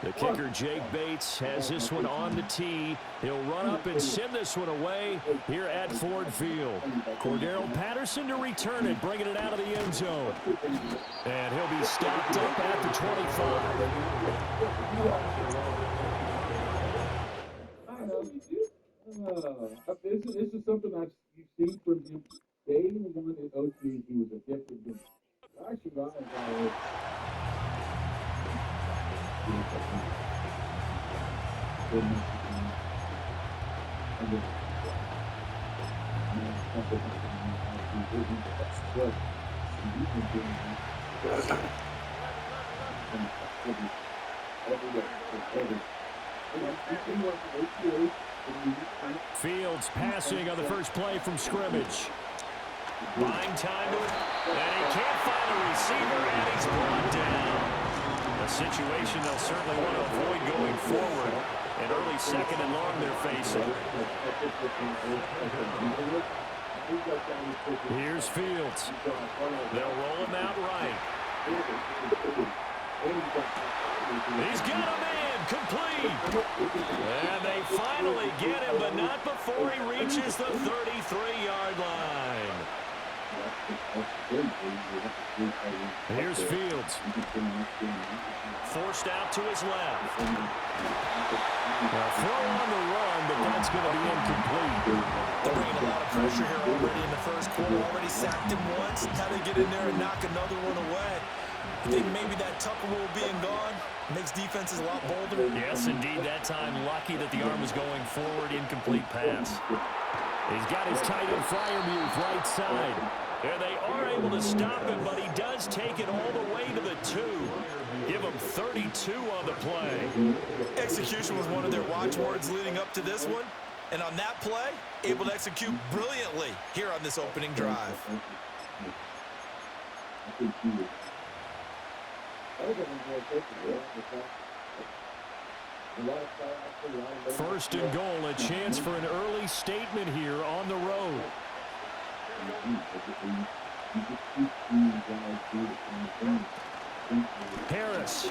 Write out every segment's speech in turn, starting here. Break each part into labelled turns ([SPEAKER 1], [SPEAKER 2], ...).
[SPEAKER 1] The kicker, Jake Bates, has this one on the tee. He'll run up and send this one away here at Ford Field. Cordero Patterson to return it, bringing it out of the end zone. And he'll be stopped up at the 25.
[SPEAKER 2] I know. This is something you've seen from him. Day one at OC, he was a different dude. Actually,
[SPEAKER 1] Fields passing on the first play from scrimmage. Buying time to it, and he can't find a receiver, and he's brought down. A situation they'll certainly want to avoid going forward. An early second and long they're facing. Here's Fields. They'll roll him out right. He's got a man, complete. And they finally get him, but not before he reaches the 33-yard line. Here's Fields. Forced out to his left. Now throw on the run, but that's going to be incomplete.
[SPEAKER 3] They're bringing a lot of pressure here already in the first quarter. Already sacked him once. How they get in there and knock another one away. I think maybe that Tucker rule being gone makes defenses a lot bolder.
[SPEAKER 1] Yes, indeed. That time, lucky that the arm was going forward. Incomplete pass. He's got his tight end Fryermuth right side. And they are able to stop him, but he does take it all the way to the 2. Give him 32 on the play.
[SPEAKER 3] Execution was one of their watchwords leading up to this one. And on that play, able to execute brilliantly here on this opening drive.
[SPEAKER 1] First and goal, a chance for an early statement here on the road. Harris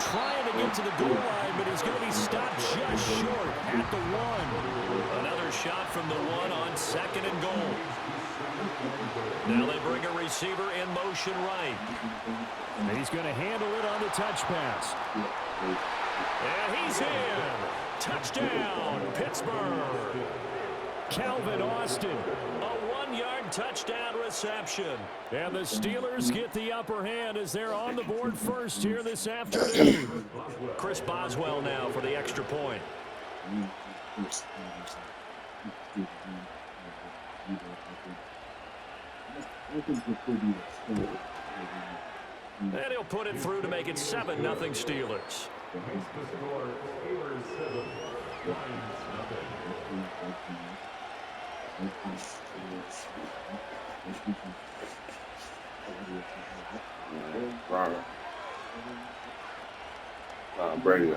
[SPEAKER 1] trying to get to the goal line, but he's going to be stopped just short at the 1. Another shot from the 1 on second and goal. Now they bring a receiver in motion right. And he's going to handle it on the touch pass. And he's in. Touchdown, Pittsburgh. Calvin Austin, a 1-yard touchdown reception. And the Steelers get the upper hand as they're on the board first here this afternoon. Chris Boswell now for the extra point. And he'll put it through to make it 7-0 Steelers.
[SPEAKER 4] Brady.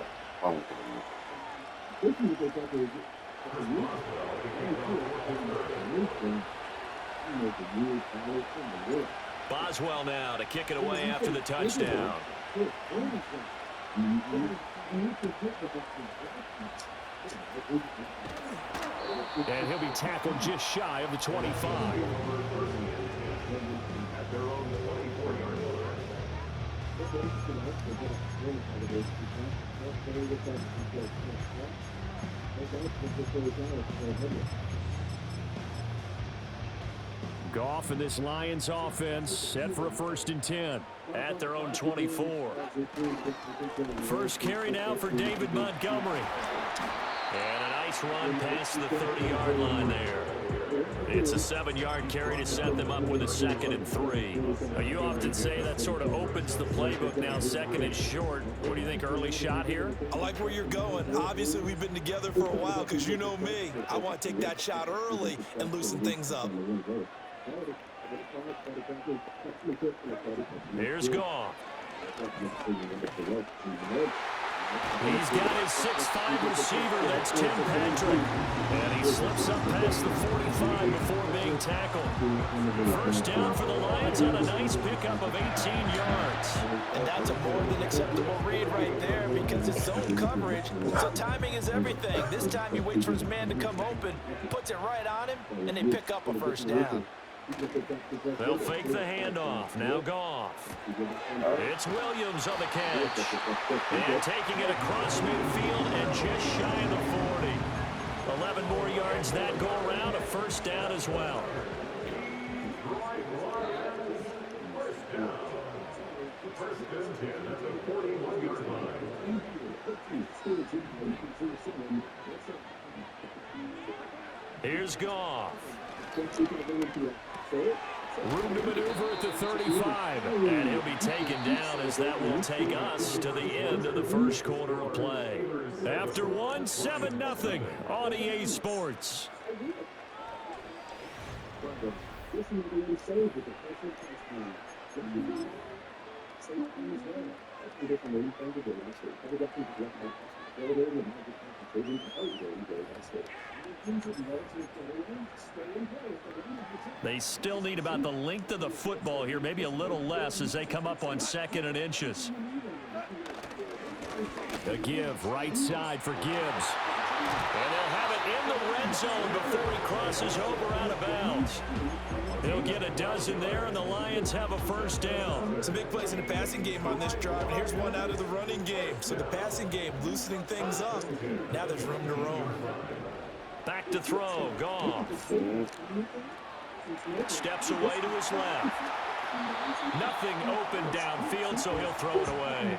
[SPEAKER 1] Boswell now to kick it away after the touchdown. And he'll be tackled just shy of the 25. Goff and this Lions offense set for a 1st and 10 at their own 24. First carry now for David Montgomery. And a nice run past the 30-yard line there. It's a 7-yard carry to set them up with a 2nd and 3. Now, you often say that sort of opens the playbook now, 2nd and short. What do you think, early shot here?
[SPEAKER 3] I like where you're going. Obviously, we've been together for a while because you know me. I want to take that shot early and loosen things up.
[SPEAKER 1] Here's Goff. He's got his 6'5" receiver. That's Tim Patrick. And he slips up past the 45 before being tackled. First down for the Lions on a nice pickup of 18 yards.
[SPEAKER 3] And that's a more than acceptable read right there because it's zone coverage. So timing is everything. This time he waits for his man to come open, puts it right on him, and they pick up a first down.
[SPEAKER 1] They'll fake the handoff. Now Goff. It's Williams on the catch. And taking it across midfield and just shy of the 40. 11 more yards that go around. A first down as well. Here's Goff. Room to maneuver at the 35, and he'll be taken down as that will take us to the end of the first quarter of play. After one, 7-0 on EA Sports. They still need about the length of the football here, maybe a little less as they come up on 2nd and inches. A give right side for Gibbs. And they'll have it in the red zone before he crosses over out of bounds. He'll get a dozen there, and the Lions have a first down.
[SPEAKER 3] Some big plays in the passing game on this drive, and here's one out of the running game. So the passing game loosening things up. Now there's room to roam.
[SPEAKER 1] Back to throw, Goff. Steps away to his left. Nothing open downfield, so he'll throw it away.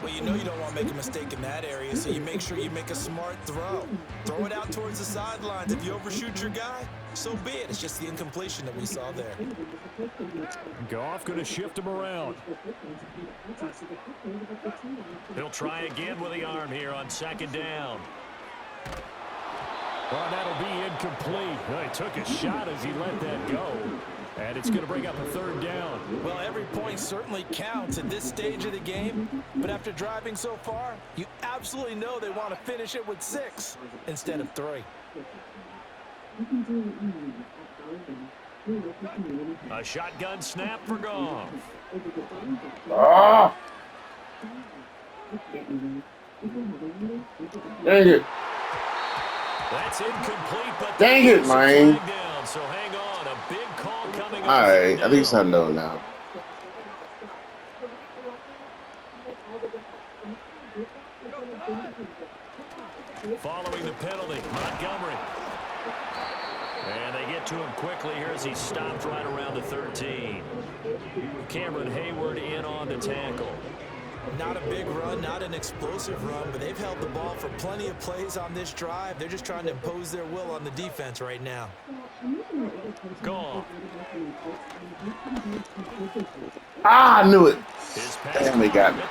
[SPEAKER 3] Well, you know you don't want to make a mistake in that area, so you make sure you make a smart throw. Throw it out towards the sidelines. If you overshoot your guy, so be it. It's just the incompletion that we saw there.
[SPEAKER 1] Goff going to shift him around. He'll try again with the arm here on 2nd down. Well, that'll be incomplete. Well, he took a shot as he let that go. And it's going to bring up a 3rd down.
[SPEAKER 3] Well, every point certainly counts at this stage of the game. But after driving so far, you absolutely know they want to finish it with 6 instead of 3.
[SPEAKER 1] A shotgun snap for Goff.
[SPEAKER 4] Ah! Dang it.
[SPEAKER 1] That's incomplete, but
[SPEAKER 4] dang it, man.
[SPEAKER 1] Down, so hang on. A big call coming up.
[SPEAKER 4] All right, at least I know now.
[SPEAKER 1] Following the penalty, Montgomery. And they get to him quickly here as he stopped right around the 13. Cameron Hayward in on the tackle.
[SPEAKER 3] Not a big run, not an explosive run, but they've held the ball for plenty of plays on this drive. They're just trying to impose their will on the defense right now.
[SPEAKER 1] Goff.
[SPEAKER 4] Ah, I knew it.
[SPEAKER 1] Damn,
[SPEAKER 4] he got me.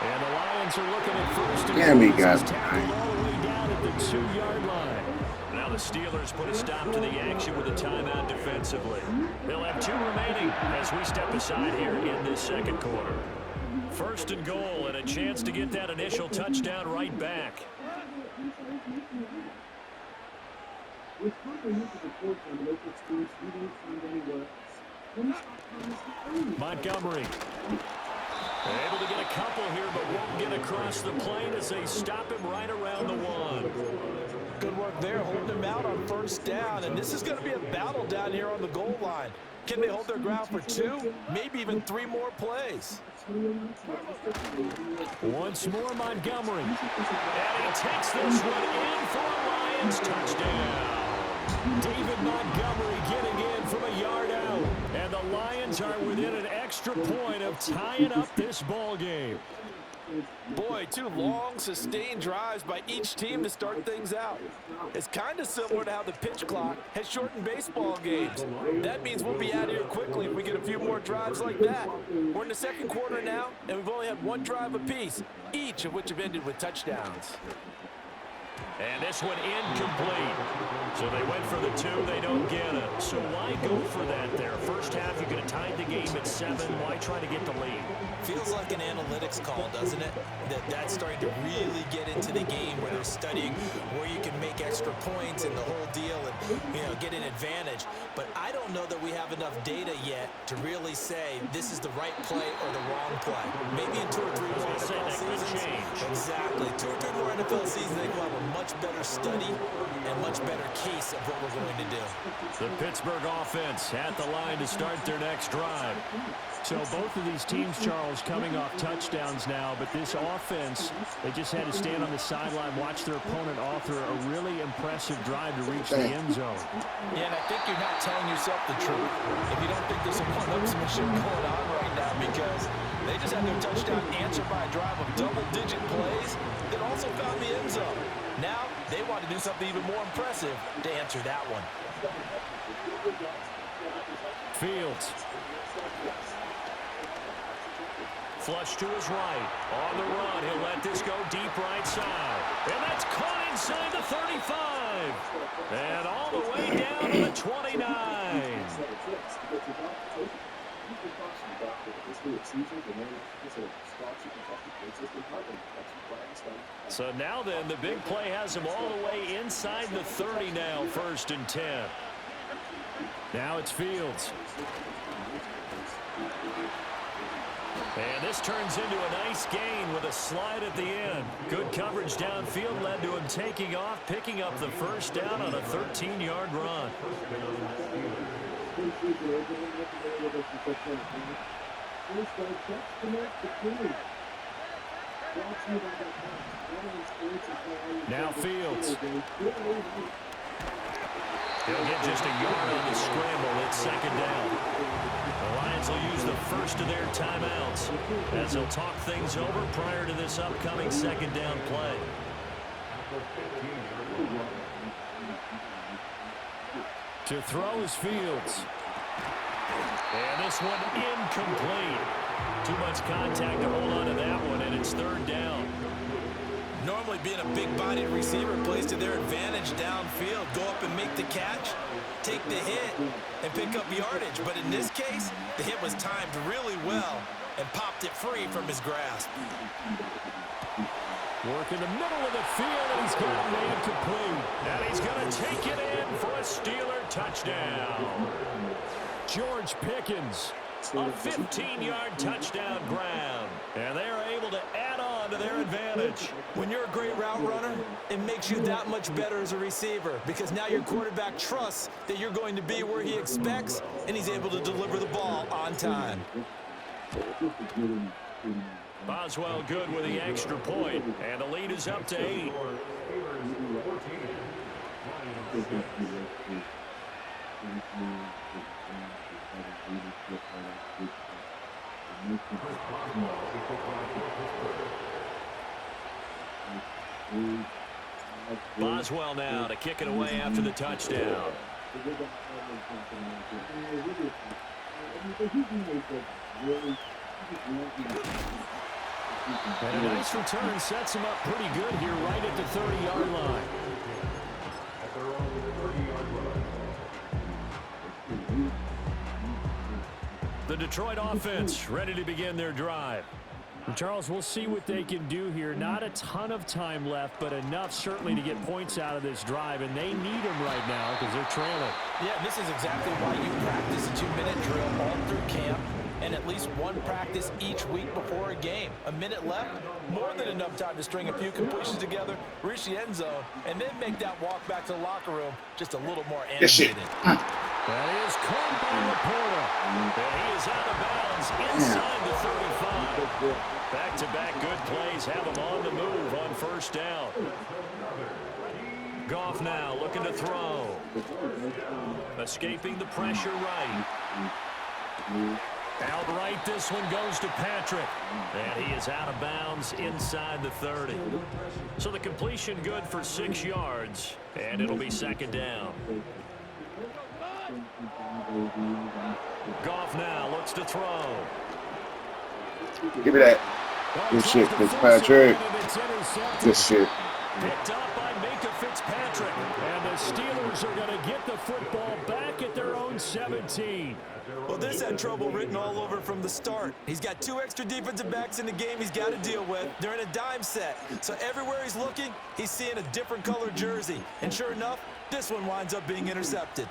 [SPEAKER 1] And the Lions are looking at first.
[SPEAKER 4] Damn, he got me.
[SPEAKER 1] Tackled all the way down at the 2-yard line. Now the Steelers put a stop to the action with a timeout defensively. They'll have 2 remaining as we step aside here in this 2nd quarter. 1st and goal, and a chance to get that initial touchdown right back. Montgomery. Able to get a couple here, but won't get across the plane as they stop him right around the 1.
[SPEAKER 3] Good work there, holding him out on 1st down, and this is going to be a battle down here on the goal line. Can they hold their ground for 2, maybe even 3 more plays?
[SPEAKER 1] Once more, Montgomery. And he takes this one in for a Lions touchdown. David Montgomery getting in from a yard out. And the Lions are within an extra point of tying up this ball game.
[SPEAKER 3] Boy, 2 long, sustained drives by each team to start things out. It's kind of similar to how the pitch clock has shortened baseball games. That means we'll be out of here quickly if we get a few more drives like that. We're in the 2nd quarter now, and we've only had 1 drive apiece, each of which have ended with touchdowns.
[SPEAKER 1] And this one incomplete. So they went for the 2, they don't get it. So why go for that there? First half, you could have tied the game at 7. Why try to get the lead?
[SPEAKER 3] Feels like an analytics call, doesn't it? That's starting to really get into the game where they're studying where you can make extra points and the whole deal and, get an advantage. But I don't know that we have enough data yet to really say this is the right play or the wrong play. Maybe in 2 or 3 more NFL seasons. Exactly. 2 or 3 more NFL seasons, they will have a much better study and much better case of what we're going to do.
[SPEAKER 1] The Pittsburgh offense at the line to start their next drive.
[SPEAKER 5] So both of these teams, Charles, coming off touchdowns now, but this offense, they just had to stand on the sideline, watch their opponent author a really impressive drive to reach the end zone.
[SPEAKER 3] Yeah, and I think you're not telling yourself the truth if you don't think there's some one-upsmanship going on right now, because they just had their touchdown answered by a drive of double-digit plays that also found the end zone. Now they want to do something even more impressive to answer that one.
[SPEAKER 1] Fields. Flush to his right. On the run, he'll let this go deep right side. And that's caught inside the 35. And all the way down to the 29. So now then, the big play has him all the way inside the 30 now, 1st and 10. Now it's Fields. And this turns into a nice gain with a slide at the end. Good coverage downfield led to him taking off, picking up the 1st down on a 13-yard run. Now Fields. He'll get just a yard on the scramble. It's 2nd down. The Lions will use the first of their timeouts as they'll talk things over prior to this upcoming 2nd down play. To throw is Fields. And this one incomplete. Too much contact to hold on to that one, and it's 3rd down.
[SPEAKER 3] Normally being a big-bodied receiver plays to their advantage downfield. Go up and make the catch, take the hit, and pick up yardage. But in this case, the hit was timed really well and popped it free from his grasp.
[SPEAKER 1] Work in the middle of the field, and he's got it made complete. And he's going to take it in for a Steeler touchdown. George Pickens, a 15-yard touchdown grab. And they are able to add on to their advantage.
[SPEAKER 3] When you're a great route runner, it makes you that much better as a receiver, because now your quarterback trusts that you're going to be where he expects, and he's able to deliver the ball on time.
[SPEAKER 1] Boswell good with the extra point, and the lead is up to 8. Boswell now to kick it away after the touchdown. And a nice return sets him up pretty good here right at the 30-yard line. The Detroit offense ready to begin their drive.
[SPEAKER 5] Charles, we'll see what they can do here. Not a ton of time left, but enough certainly to get points out of this drive, and they need them right now because they're trailing.
[SPEAKER 3] Yeah, this is exactly why you practice a 2-minute drill all through camp and at least one practice each week before a game. A minute left, more than enough time to string a few completions together, reach the end zone, and then make that walk back to the locker room just a little more animated.
[SPEAKER 1] That is caught by Laporta. And he is out of bounds inside the 35. Back-to-back good plays have him on the move on 1st down. Goff now looking to throw. Escaping the pressure right. Outright, this one goes to Patrick. And he is out of bounds inside the 30. So the completion good for 6 yards. And it'll be 2nd down. Goff now looks to throw.
[SPEAKER 4] Give me that. Good shit, Fitzpatrick. Good shit.
[SPEAKER 5] Picked up by Minka Fitzpatrick. And the Steelers are going to get the football back at their own 17.
[SPEAKER 3] Well, this had trouble written all over from the start. He's got 2 extra defensive backs in the game he's got to deal with. They're in a dime set. So everywhere he's looking, he's seeing a different color jersey. And sure enough, this one winds up being intercepted.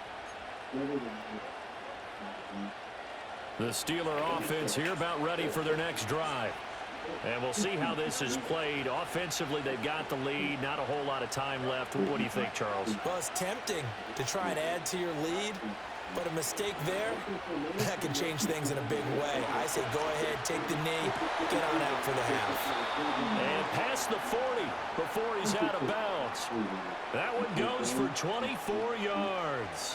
[SPEAKER 5] The Steeler offense here about ready for their next drive. And we'll see how this is played. Offensively, they've got the lead. Not a whole lot of time left. What do you think, Charles?
[SPEAKER 3] Well, it's tempting to try and add to your lead. But a mistake there, that can change things in a big way. I say go ahead, take the knee, get on out for the half.
[SPEAKER 5] And past the 40 before he's out of bounds. That one goes for 24 yards.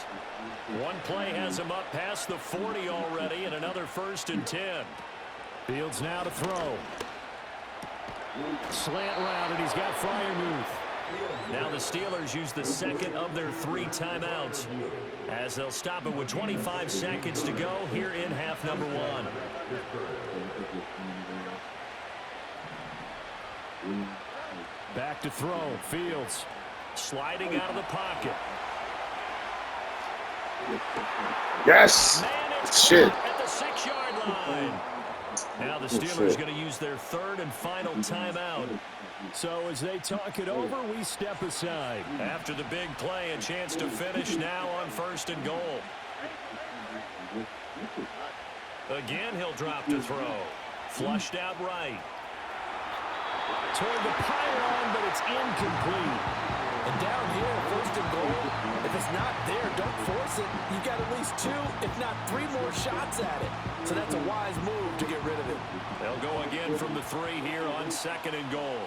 [SPEAKER 5] One play has him up past the 40 already, and another 1st and 10. Fields now to throw. Slant route, and he's got Freiermuth. Now the Steelers use the second of their 3 timeouts as they'll stop it with 25 seconds to go here in half number 1. Back to throw. Fields sliding out of the pocket.
[SPEAKER 4] Yes. Shit.
[SPEAKER 5] At the 6-yard line. Now the Steelers going to use their 3rd and final timeout. So as they talk it over, we step aside. After the big play, a chance to finish now on 1st and goal. Again, he'll drop to throw. Flushed out right. Toward the pylon, but it's incomplete.
[SPEAKER 3] And down here, 1st and goal, if it's not there, don't force it. You've got at least 2, if not 3 more shots at it. So that's a wise move to get rid of it.
[SPEAKER 5] They'll go again from the 3 here on 2nd and goal.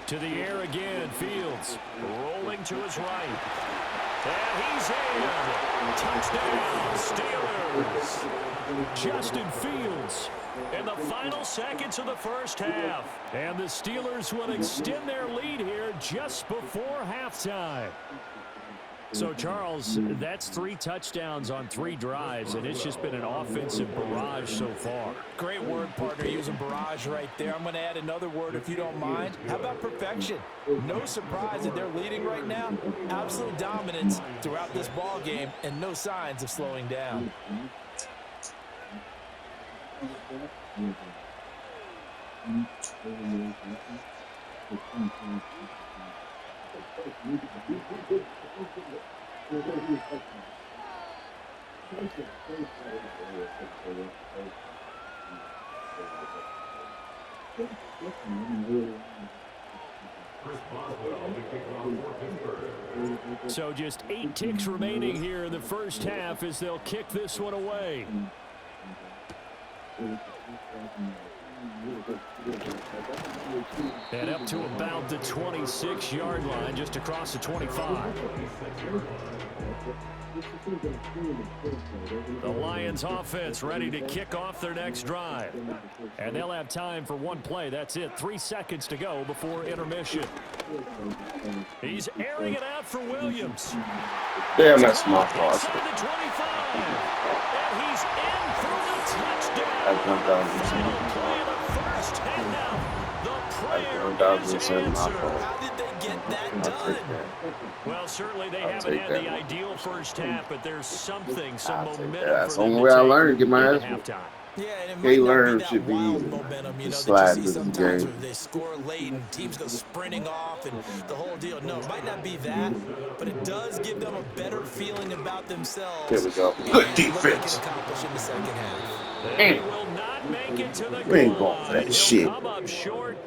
[SPEAKER 5] To the air again, Fields rolling to his right. And he's in. Touchdown, Steelers. Justin Fields in the final seconds of the 1st half. And the Steelers will extend their lead here just before halftime. So, Charles, that's 3 touchdowns on 3 drives, and it's just been an offensive barrage so far.
[SPEAKER 3] Great word, partner, using barrage right there. I'm going to add another word if you don't mind. How about perfection? No surprise that they're leading right now. Absolute dominance throughout this ball game, and no signs of slowing down.
[SPEAKER 5] So just 8 ticks remaining here in the 1st half as they'll kick this one away. And up to about the 26-yard line, just across the 25. The Lions offense ready to kick off their next drive. And they'll have time for 1 play. That's it. 3 seconds to go before intermission. He's airing it out for Williams.
[SPEAKER 4] Damn, that's my fault.
[SPEAKER 5] Inside the 25. And he's in for the touchdown.
[SPEAKER 4] I jumped out of the same.
[SPEAKER 5] Play of the 1st handout. The
[SPEAKER 4] I
[SPEAKER 5] prayer
[SPEAKER 4] jumped out of
[SPEAKER 5] is
[SPEAKER 4] the same. My
[SPEAKER 5] answered.
[SPEAKER 4] fault.
[SPEAKER 3] How did they get that
[SPEAKER 4] I'll
[SPEAKER 3] done?
[SPEAKER 4] take that.
[SPEAKER 5] Well, certainly they
[SPEAKER 4] I'll
[SPEAKER 5] haven't
[SPEAKER 4] take
[SPEAKER 5] had
[SPEAKER 4] that
[SPEAKER 5] the
[SPEAKER 4] one.
[SPEAKER 5] ideal 1st half, but there's something, some
[SPEAKER 4] I'll take
[SPEAKER 5] momentum
[SPEAKER 4] that. That's
[SPEAKER 5] for
[SPEAKER 4] the
[SPEAKER 5] them
[SPEAKER 4] only
[SPEAKER 5] to
[SPEAKER 4] way I
[SPEAKER 5] take
[SPEAKER 4] learned. Get my
[SPEAKER 5] into
[SPEAKER 4] ass whooped.
[SPEAKER 5] halftime.
[SPEAKER 3] Yeah, and it
[SPEAKER 4] They
[SPEAKER 3] might not
[SPEAKER 4] learn
[SPEAKER 3] be
[SPEAKER 4] should
[SPEAKER 3] that
[SPEAKER 4] be
[SPEAKER 3] wild momentum, you know,
[SPEAKER 4] slide
[SPEAKER 3] that you see
[SPEAKER 4] with the
[SPEAKER 3] sometimes
[SPEAKER 4] game.
[SPEAKER 3] where they score late and teams go sprinting off and the whole deal. No, it might not be that, but it does give them a better feeling about themselves.
[SPEAKER 4] Here we go.
[SPEAKER 3] and
[SPEAKER 4] Good
[SPEAKER 3] what they
[SPEAKER 4] defense.
[SPEAKER 3] can accomplish in the 2nd half.
[SPEAKER 5] They will not make it to the
[SPEAKER 4] We ain't
[SPEAKER 5] goal
[SPEAKER 4] going for
[SPEAKER 5] line.
[SPEAKER 4] that
[SPEAKER 5] He'll
[SPEAKER 4] shit.
[SPEAKER 5] come up short,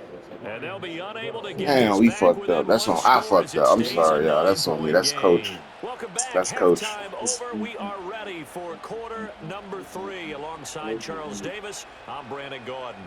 [SPEAKER 5] and they'll be unable to get
[SPEAKER 4] Damn,
[SPEAKER 5] this
[SPEAKER 4] we
[SPEAKER 5] back
[SPEAKER 4] fucked
[SPEAKER 5] within
[SPEAKER 4] up. That's
[SPEAKER 5] one
[SPEAKER 4] on. I
[SPEAKER 5] score
[SPEAKER 4] fucked
[SPEAKER 5] as it
[SPEAKER 4] up. I'm
[SPEAKER 5] stays
[SPEAKER 4] sorry,
[SPEAKER 5] a
[SPEAKER 4] y'all. That's on me.
[SPEAKER 5] 9-point
[SPEAKER 4] That's coach.
[SPEAKER 5] game. Welcome back.
[SPEAKER 4] That's coach.
[SPEAKER 5] Halftime over. We are ready for quarter number 3. Alongside Charles Davis, I'm Brandon Gordon.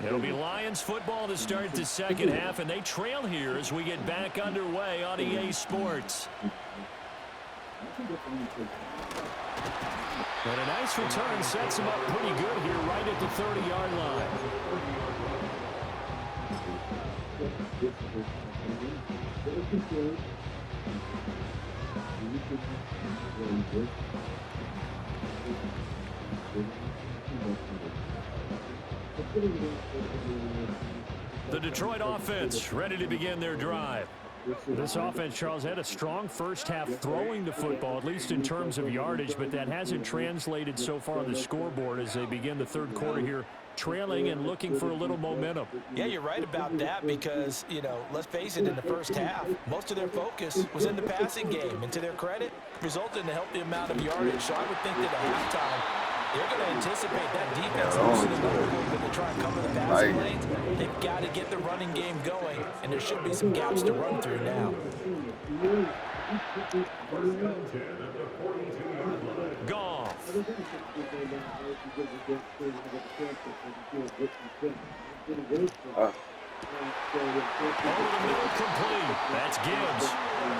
[SPEAKER 5] It'll be Lions football to start the second half, and they trail here as we get back underway on EA Sports. And a nice return sets him up pretty good here right at the 30-yard line. The Detroit offense ready to begin their drive. This offense, Charles, had a strong first half throwing the football, at least in terms of yardage, but that hasn't translated so far on the scoreboard as they begin the third quarter here, trailing and looking for a little momentum.
[SPEAKER 3] Yeah, you're right about that because, you know, let's face it, in the first half, most of their focus was in the passing game. And to their credit, resulted in a healthy amount of yardage. So I would think that at halftime, they're going to anticipate that defense loosening up a little bit to try and cover the passing lanes. They've got to get the running game going, and there should be some gaps to run through now.
[SPEAKER 5] Goff. Over the middle, complete. That's Gibbs.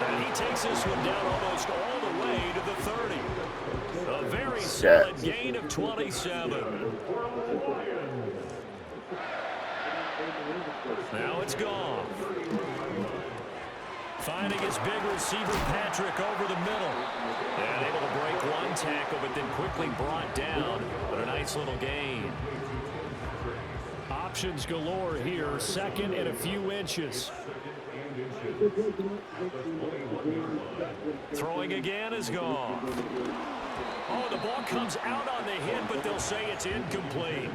[SPEAKER 5] And he takes this one down almost all the way to the 30. A very solid gain of 27. Now it's Goff. Finding his big receiver, Patrick, over the middle. And able to break one tackle, but then quickly brought down. But a nice little gain. Options galore here. Second and a few inches. Throwing again is Goff. Oh, the ball comes out on the hit, but they'll say it's incomplete.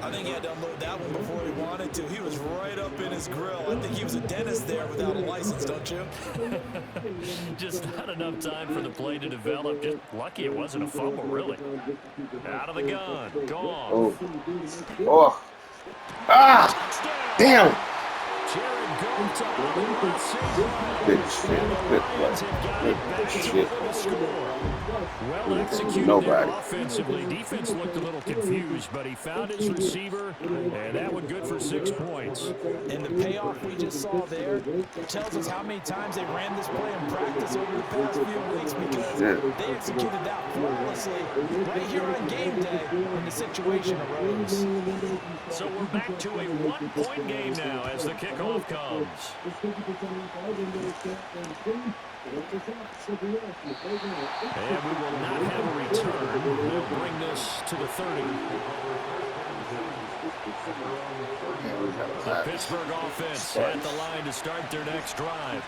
[SPEAKER 3] I think he had to unload that one before he wanted to. He was right up in his grill. I think he was a dentist there without a license, don't you?
[SPEAKER 5] Just not enough time for the play to develop. Just lucky it wasn't a fumble, really. Out of the gun. Goff.
[SPEAKER 4] Oh. Ah! Damn! Good shit.
[SPEAKER 5] Well executed
[SPEAKER 4] Nobody.
[SPEAKER 5] Offensively. Defense looked a little confused, but he found his receiver, and that one good for 6 points.
[SPEAKER 3] And the payoff we just saw there tells us how many times they ran this play in practice over the past few weeks because they executed that flawlessly right here on game day when the situation arose.
[SPEAKER 5] So we're back to a 1-point game now as the kickoff comes. And we will not have a return. We'll bring this to the 30. The Pittsburgh offense at the line to start their next drive.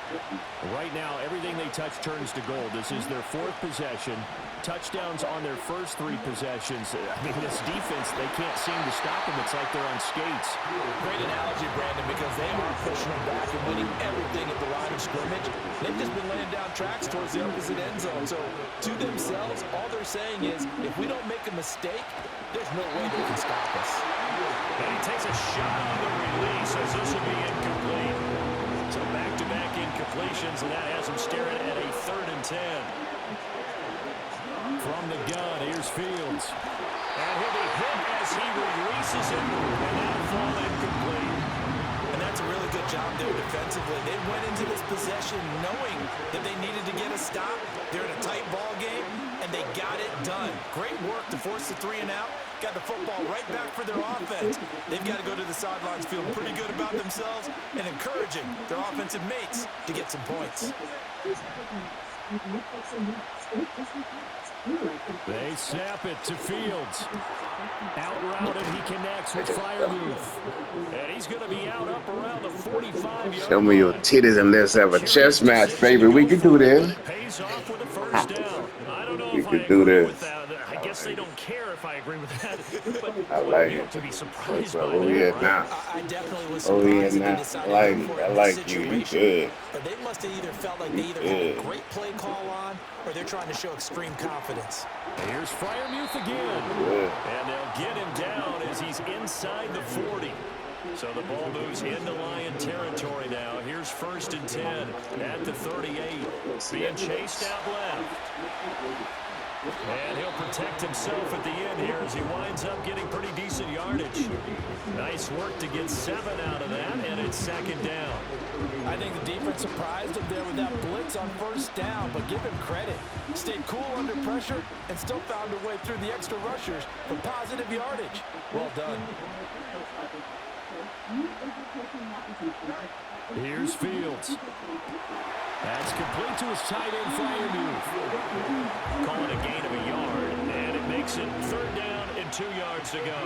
[SPEAKER 5] Right now, everything they touch turns to gold. This is their 4th possession. Touchdowns on their first 3 possessions. I mean, this defense, they can't seem to stop them. It's like they're on skates.
[SPEAKER 3] Great analogy, Brandon, because they are pushing them back and winning everything at the line of scrimmage. They've just been laying down tracks towards the opposite end zone. So, to themselves, all they're saying is, if we don't make a mistake, there's no way they can stop us.
[SPEAKER 5] And he takes a shot on the release as this will be incomplete. So back-to-back incompletions, and that has him staring at a 3rd and 10. From the gun, here's Fields. And he'll be hit as he releases it, and that'll fall incomplete.
[SPEAKER 3] And that's a really good job there defensively. They went into this possession knowing that they needed to get a stop. They're in a tight ball game, and they got it done. Great work to force the 3 and out. Got the football right back for their offense. They've got to go to the sidelines feeling pretty good about themselves and encouraging their offensive mates to get some points.
[SPEAKER 5] They snap it to Fields. Out route, and he connects with Freiermuth. And he's going to be out up around the 45-yard line.
[SPEAKER 4] Show me your titties and let's have a chess match, baby. We can do this.
[SPEAKER 5] Pays off with a first down. I don't know
[SPEAKER 4] We
[SPEAKER 5] if I
[SPEAKER 4] could do
[SPEAKER 5] agree
[SPEAKER 4] this.
[SPEAKER 5] with that. I guess they don't care if I agree with that. But
[SPEAKER 4] I like
[SPEAKER 5] you
[SPEAKER 4] it.
[SPEAKER 5] have to be surprised by
[SPEAKER 4] Oh,
[SPEAKER 5] that,
[SPEAKER 4] yeah,
[SPEAKER 5] right?
[SPEAKER 4] now.
[SPEAKER 3] I definitely was
[SPEAKER 4] Oh, yeah,
[SPEAKER 3] surprised that
[SPEAKER 4] now.
[SPEAKER 3] they decided
[SPEAKER 4] I like
[SPEAKER 3] to
[SPEAKER 4] it.
[SPEAKER 3] go for
[SPEAKER 4] I
[SPEAKER 3] it in
[SPEAKER 4] like
[SPEAKER 3] this
[SPEAKER 4] you. You
[SPEAKER 3] situation.
[SPEAKER 4] good.
[SPEAKER 3] But they must have either felt like they either had a great play call on or they're trying to show extreme confidence.
[SPEAKER 5] Here's Freiermuth again.
[SPEAKER 4] Good.
[SPEAKER 5] And they'll get him down as he's inside the 40. So the ball moves into Lion territory now. Here's 1st and 10 at the 38. Being chased out left. And he'll protect himself at the end here as he winds up getting pretty decent yardage. Nice work to get 7 out of that, and it's second down.
[SPEAKER 3] I think the defense surprised him there with that blitz on first down, but give him credit. Stayed cool under pressure and still found a way through the extra rushers for positive yardage. Well done.
[SPEAKER 5] Here's Fields. That's complete to his tight end flyer move. Call it a gain of a yard, and it makes it third down and 2 yards to go.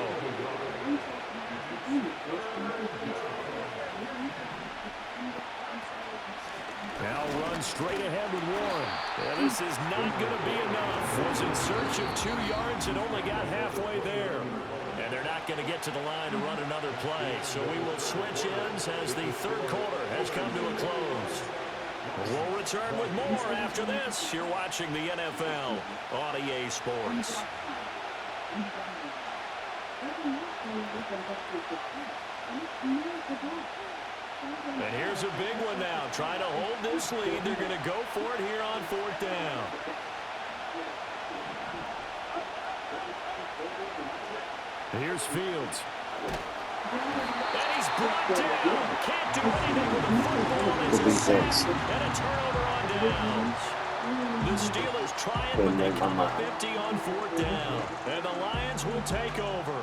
[SPEAKER 5] Now run straight ahead with Warren. And this is not going to be enough. Was in search of 2 yards and only got halfway there. And they're not going to get to the line to run another play. So we will switch ends as the third quarter has come to a close. We'll return with more after this. You're watching the NFL on EA Sports. And here's a big one now. Trying to hold this lead. They're going to go for it here on fourth down. Here's Fields. And he's brought down. Can't do anything with the football. It's a sack and a turnover on downs. The Steelers try it, but they come up empty on fourth down. And the Lions will take over.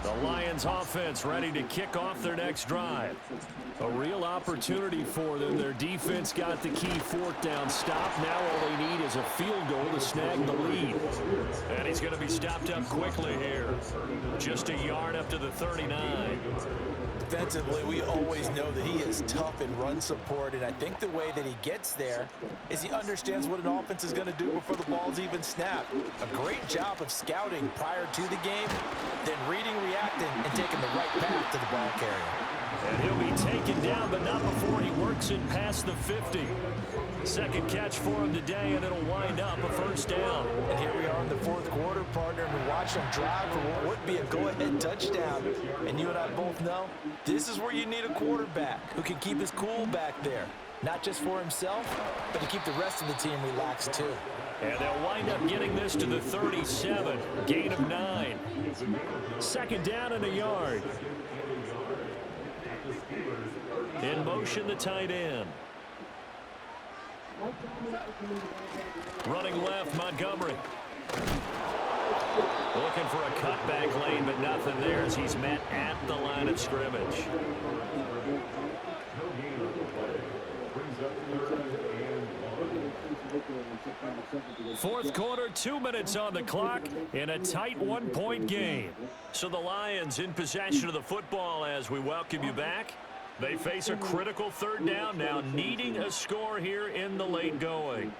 [SPEAKER 5] The Lions offense ready to kick off their next drive. A real opportunity for them. Their defense got the key fourth down stop. Now all they need is a field goal to snag the lead. And he's going to be stopped up quickly here. Just a yard up to the 39.
[SPEAKER 3] Defensively, we always know that he is tough in run support, and I think the way that he gets there is he understands what an offense is going to do before the ball's even snapped. A great job of scouting prior to the game, then reading, reacting, and taking the right path to the ball carrier.
[SPEAKER 5] And he'll be taken down, but not before he works it past the 50. Second catch for him today, and it'll wind up a first down.
[SPEAKER 3] And here we are in the fourth quarter, partner, and we watch him drive for what would be a go-ahead touchdown. And you and I both know this is where you need a quarterback who can keep his cool back there. Not just for himself, but to keep the rest of the team relaxed too.
[SPEAKER 5] And they'll wind up getting this to the 37. Gain of 9. Second down and a yard. In motion, the tight end. Running left, Montgomery. Looking for a cutback lane, but nothing there as he's met at the line of scrimmage. Fourth quarter, 2 minutes on the clock in a tight 1-point game. So the Lions in possession of the football as we welcome you back. They face a critical third down now, needing a score here in the late going.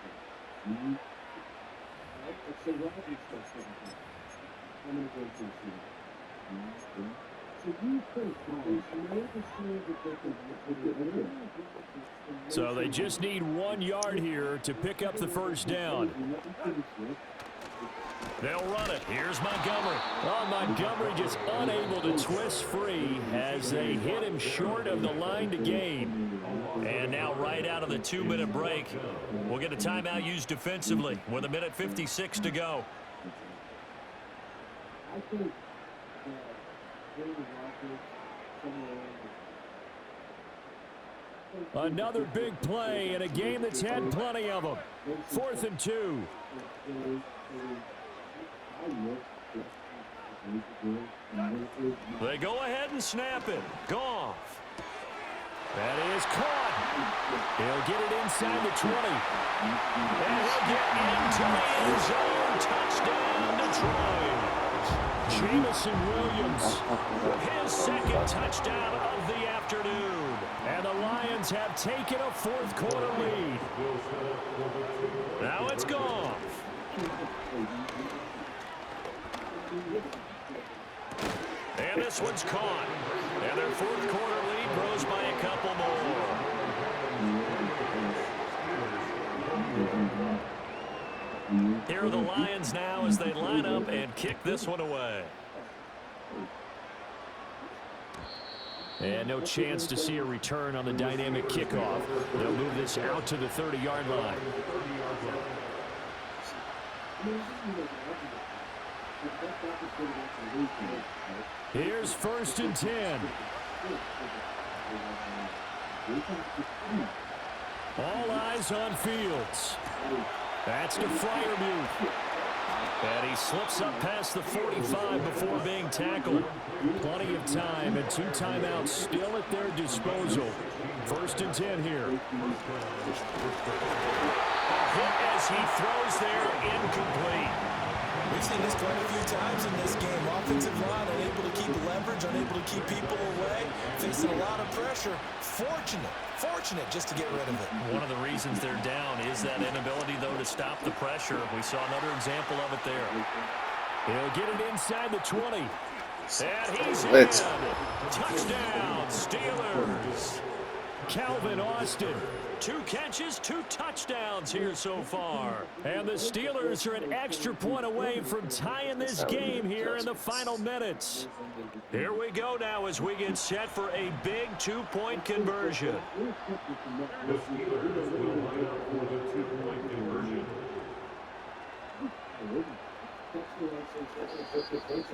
[SPEAKER 5] So they just need 1 yard here to pick up the first down. They'll run it. Here's Montgomery. Oh, Montgomery just unable to twist free as they hit him short of the line to gain. And now right out of the 2-minute break, we'll get a timeout used defensively with 1:56 to go. Another big play in a game that's had plenty of them. 4th and 2. They go ahead and snap it. Goff. That is caught. He'll get it inside the 20. And he'll get into the end zone. Touchdown, Detroit. Jamison Williams, his second touchdown of the afternoon. And the Lions have taken a fourth quarter lead. Now it's Goff. And this one's caught. And their fourth quarter lead grows by a couple more. Here are the Lions now as they line up and kick this one away. And no chance to see a return on the dynamic kickoff. They'll move this out to the 30-yard line. Here's 1st and 10. All eyes on Fields. That's to Freiermuth. And he slips up past the 45 before being tackled. Plenty of time and 2 timeouts still at their disposal. 1st and 10 here. Hit as he throws there, incomplete.
[SPEAKER 3] We've seen this quite a few times in this game. Offensive line unable to keep leverage, unable to keep people away, facing a lot of pressure. Fortunate just to get rid of it.
[SPEAKER 1] One of the reasons they're down is that inability, though, to stop the pressure. We saw another example of it there.
[SPEAKER 5] He'll get it inside the 20. And he's in.
[SPEAKER 4] Let's
[SPEAKER 5] Touchdown, Steelers. Calvin Austin. 2 catches, 2 touchdowns here so far. And the Steelers are an extra point away from tying this game here in the final minutes. Here we go now as we get set for a big 2-point conversion.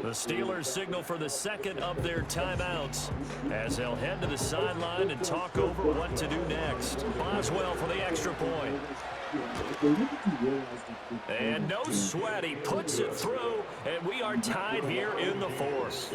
[SPEAKER 5] The Steelers signal for the second of their timeouts as they'll head to the sideline and talk over what to do next. Boswell for the extra point. And no sweat, he puts it through, and we are tied here in the 4th.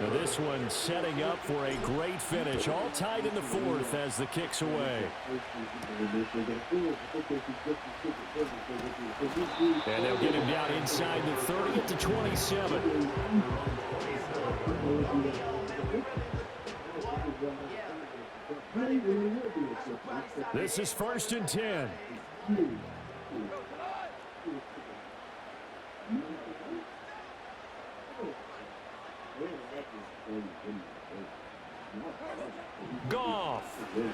[SPEAKER 5] Now this one setting up for a great finish. All tied in the 4th as the kick's away. And they'll get him down inside the 30 at the 27. This is 1st and 10. Goff. And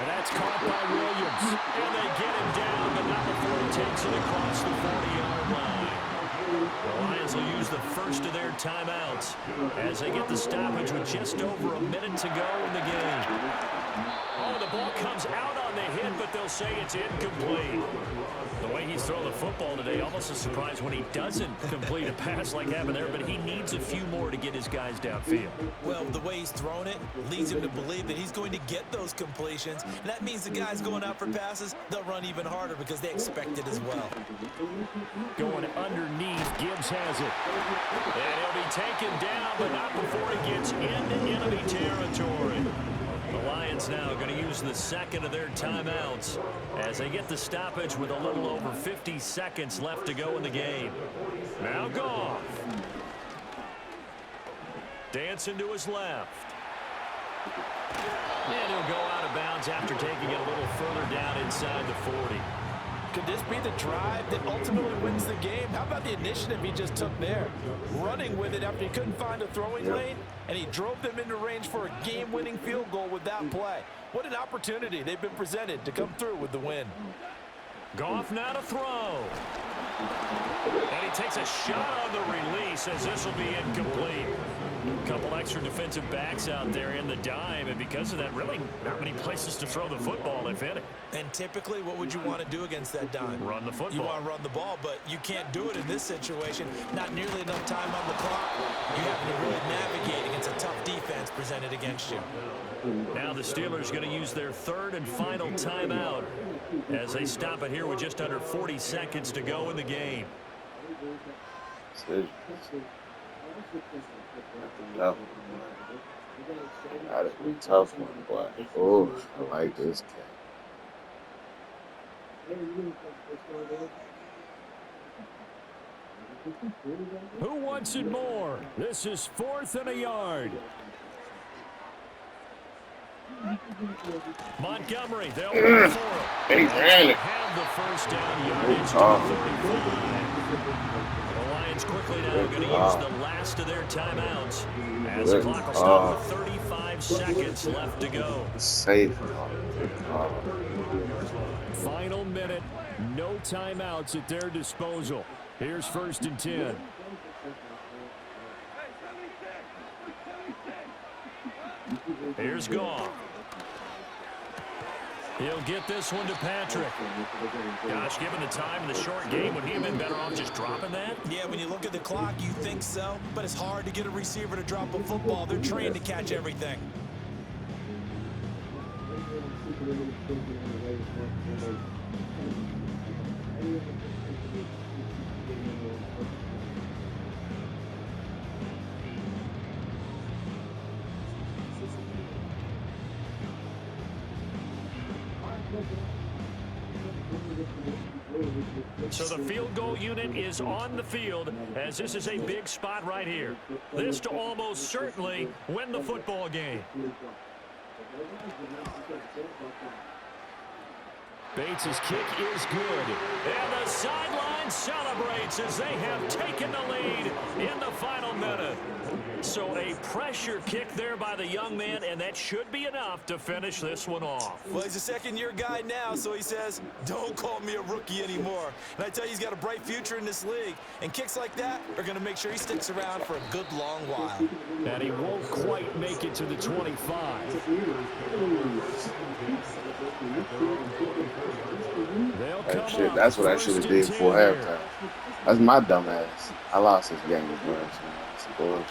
[SPEAKER 5] that's caught by Williams. And they get him down, but not before he takes it across the 40-yard line. The Lions will use the first of their timeouts as they get the stoppage with just over a minute to go in the game. Oh, the ball comes out on the hit, but they'll say it's incomplete. The way he's thrown the football today, almost a surprise when he doesn't complete a pass like happened there, but he needs a few more to get his guys downfield.
[SPEAKER 3] Well, the way he's thrown it leads him to believe that he's going to get those completions. And that means the guys going out for passes, they'll run even harder because they expect it as well.
[SPEAKER 5] Going underneath, Gibbs has it. And he'll be taken down, but not before he gets into enemy territory. The Lions now going to use the second of their timeouts as they get the stoppage with a little over 50 seconds left to go in the game. Now Goff. Dancing to his left. And he'll go out of bounds after taking it a little further down inside the 40.
[SPEAKER 3] Could this be the drive that ultimately wins the game? How about the initiative he just took there? Running with it after he couldn't find a throwing lane, and he drove them into range for a game-winning field goal with that play. What an opportunity they've been presented to come through with the win.
[SPEAKER 5] Goff now to throw. And he takes a shot on the release as this will be incomplete. A couple extra defensive backs out there in the dime, and because of that, really not many places to throw the football, if any.
[SPEAKER 3] And typically, what would you want to do against that dime?
[SPEAKER 5] Run the football.
[SPEAKER 3] You want to run the ball, but you can't do it in this situation. Not nearly enough time on the clock. You have to really navigate against a tough defense presented against you.
[SPEAKER 5] Now the Steelers going to use their third and final timeout as they stop it here with just under 40 seconds to go in the game.
[SPEAKER 4] Tough. That'd be a tough one, boy. Oh, I like this game.
[SPEAKER 5] Who wants it more? This is 4th and a yard. Montgomery, they'll go for it.
[SPEAKER 4] He's running.
[SPEAKER 5] Have the first down yardage to the 35. The Lions
[SPEAKER 1] defense quickly now going to use the last of their timeouts. As the clock will stop with 35 seconds left to go.
[SPEAKER 4] Safe.
[SPEAKER 5] Final minute. No timeouts at their disposal. Here's 1st and 10. Here's Goff. He'll get this one to Patrick. Gosh, given the time in the short game, would he have been better off just dropping that?
[SPEAKER 3] Yeah, when you look at the clock, you think so. But it's hard to get a receiver to drop a football. They're trained to catch everything.
[SPEAKER 5] So the field goal unit is on the field, as this is a big spot right here. This to almost certainly win the football game. Bates' kick is good. And the sideline celebrates as they have taken the lead in the final minute. So a pressure kick there by the young man, and that should be enough to finish this one off.
[SPEAKER 3] Well, he's a second-year guy now, so he says, don't call me a rookie anymore. And I tell you, he's got a bright future in this league. And kicks like that are going to make sure he sticks around for a good long while.
[SPEAKER 5] And he won't quite make it to the 25.
[SPEAKER 4] Hey, shit, that's what I should have did before halftime. That's my dumb ass. I lost this game as well. That's bullshit.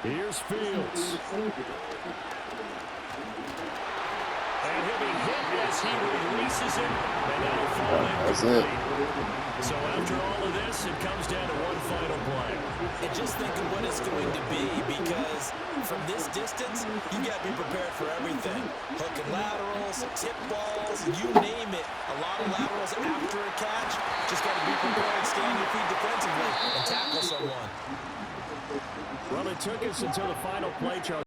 [SPEAKER 5] Here's Fields. And he'll be hit as he releases it. And that'll fall
[SPEAKER 4] That's
[SPEAKER 5] incomplete.
[SPEAKER 4] it.
[SPEAKER 5] So after all of this, it comes down to one final play.
[SPEAKER 3] And just think of what it's going to be, because from this distance, you got to be prepared for everything. Hook and laterals, tip balls, you name it. A lot of laterals after a catch. Just got to be prepared, stay on your feet defensively, and tackle someone.
[SPEAKER 5] Well, it took us until the final play, Charles.